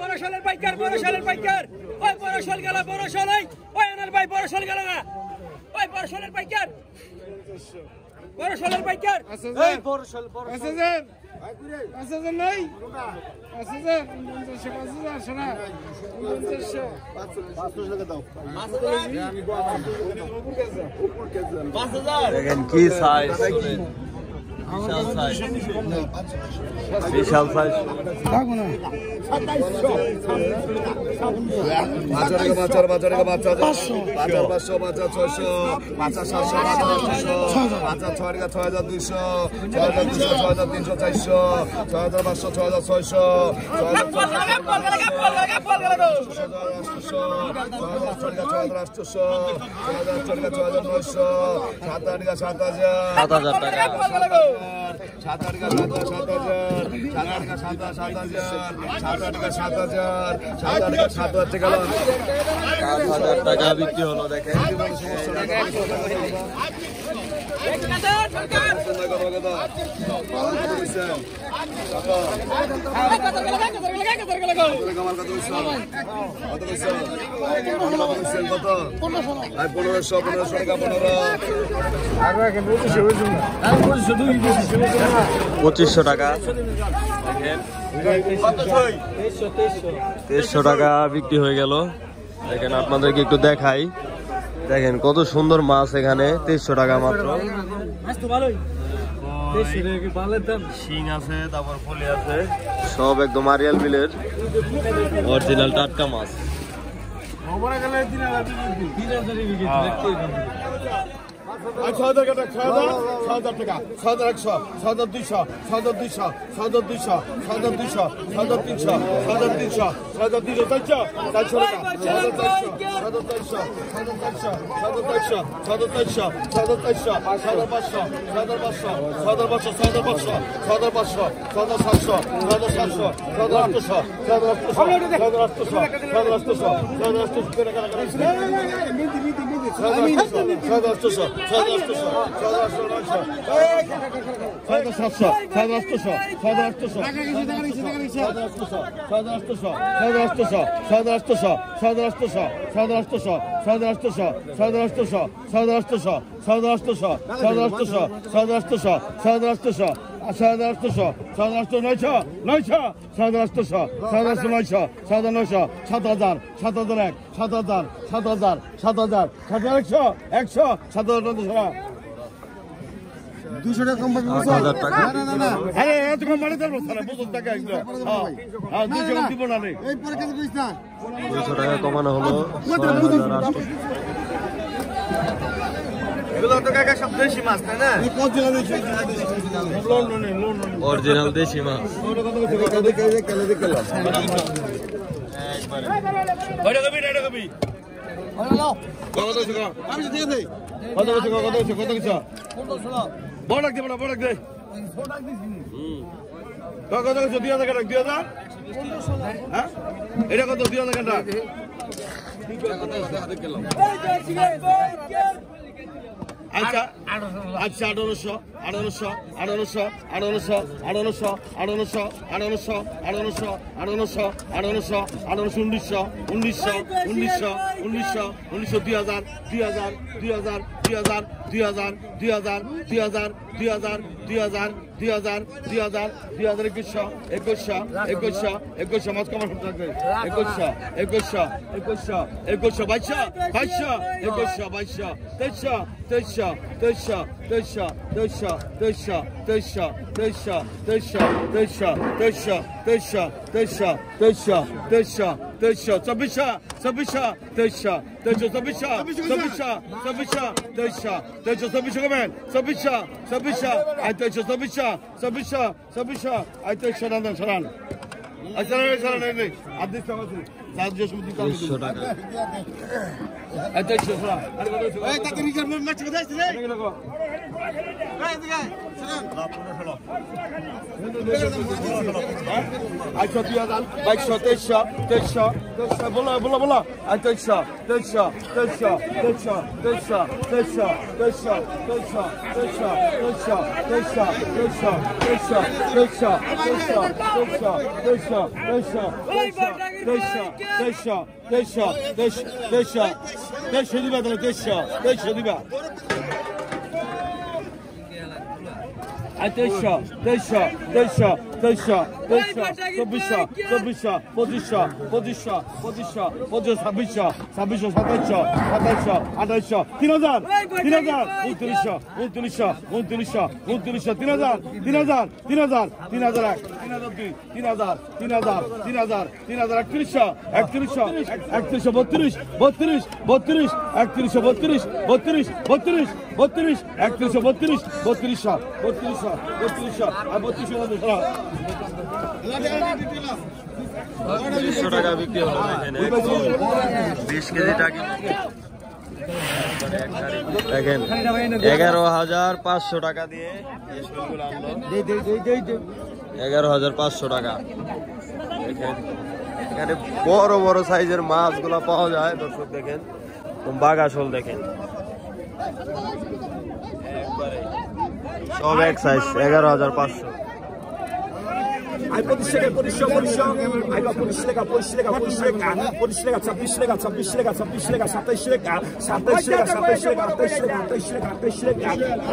বড়শালের পাইকার বড়শালের পাইকার ওই বড়শাল গেল বড়শালাই ওই আনার ভাই বড়শাল গেল না ওই বড়শালের পাইকার বড়শালের পাইকার এই বড়শাল বড়শাল আচ্ছা নাই আচ্ছা 50,000 শোনা 50,000 টাকা দাও 5000 দেখেন কি সাইজ বিশাল সাইজ থাকো না বাজার 500 বাজার 600 বাজার 700 বাজার 800 বাজার 6,200 6,300 400 6,500 টাকা বিক্রি হলো দেখেন পঁচিশশো টাকা 2300 টাকা বিক্রি হয়ে গেল দেখেন আপনাদেরকে একটু দেখাই দেখেন কত সুন্দর মাছ এখানে 2300 টাকা মাত্র শিং আছে তারপর ফলি আছে সব একদম আরিয়াল বিলের অরিজিনাল টাটকা মাছ কমানো হলো অরিজিনাল দেশি মাছ এটা কত 2000 টাকা আচ্ছা আচ্ছা 1800 টাকা আচ্ছা 2000 2200 2300 2300 2300 বলো বলো বলো আর 2300 2300 2300 2300 2300 2300 2300 2300 2300 2300 2300 দিবা তাহলে 2300 দিবা আর 2300 2300 2300 2400 2400 2500 2500 2500 2500 2600 2700 2700 2800 3000 3000 2900 2900 2900 2900 3000 3000 3000 3000 3000 3000 3000 3000 3100 3100 32 32 32 3100 32 32 32 32 3100 32 3200 3200 আর 3200 200 টাকা বিক্রি হলো এখানে 20 কেজি টাকি দেখেন 11,500 টাকা দিয়ে এই শোলগুলো আনলো 11,500 টাকা দেখেন এখানে বড় বড় সাইজের মাছগুলো পাওয়া যায় দর্শক দেখেন বাঘা শোল দেখেন সব এক size 11,500 I put the sugar, I got put the sugar, 26 lega, 26 lega, 26 lega, 27 lega, 27 lega, 27 lega, 27 lega,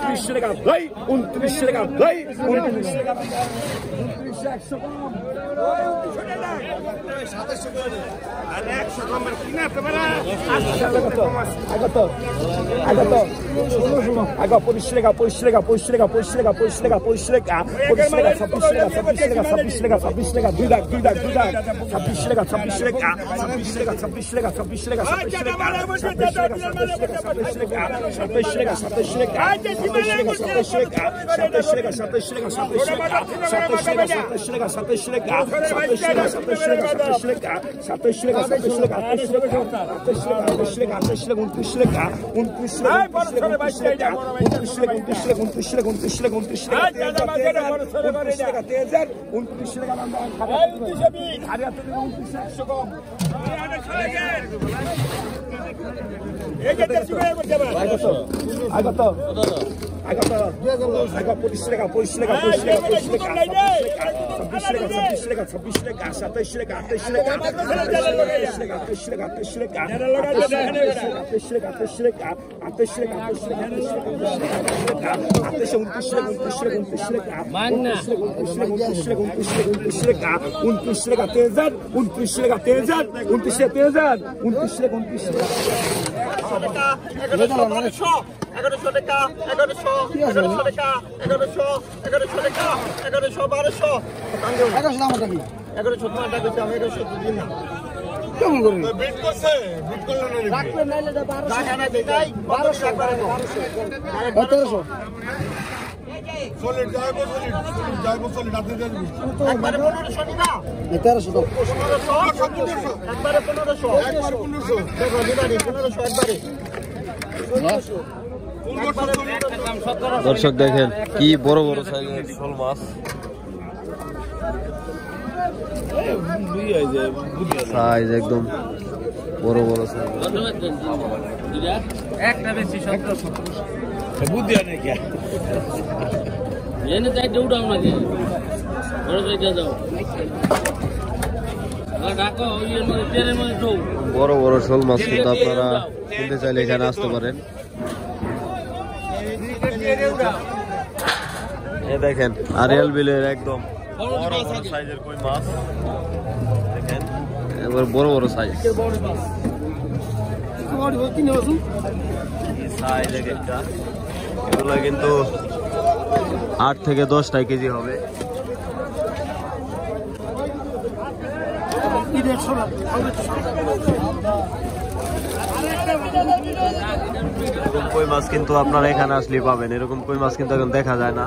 1500 দর্শক দেখেন কি বড় বড় সাইজের শোল মাছ সাইজ একদম বড় বড় সাইজ একটা বেশি 1700 বুদ্ধি আনে কি এনে তাই দৌড়াও নাকি বড় জায়গা যাও ডাকো ওইয়ের মধ্যে তেরের মধ্যে দৌড় বড় বড় শোল মাছ কিন্তু আপনারা কিনতে চাইলে এখানে আসতে পারেন এই দেখেন আরিয়াল বিলের একদম বড় বড় সাইজের কই মাছ দেখেন এবার বড় বড় সাইজ সাইজ একটা এগুলো কিন্তু 8 থেকে 10 কেজি হবে এরকম কই মাছ কিন্তু আপনারা এখানে আসলে পাবেন এরকম কই মাছ কিন্তু এখন দেখা যায় না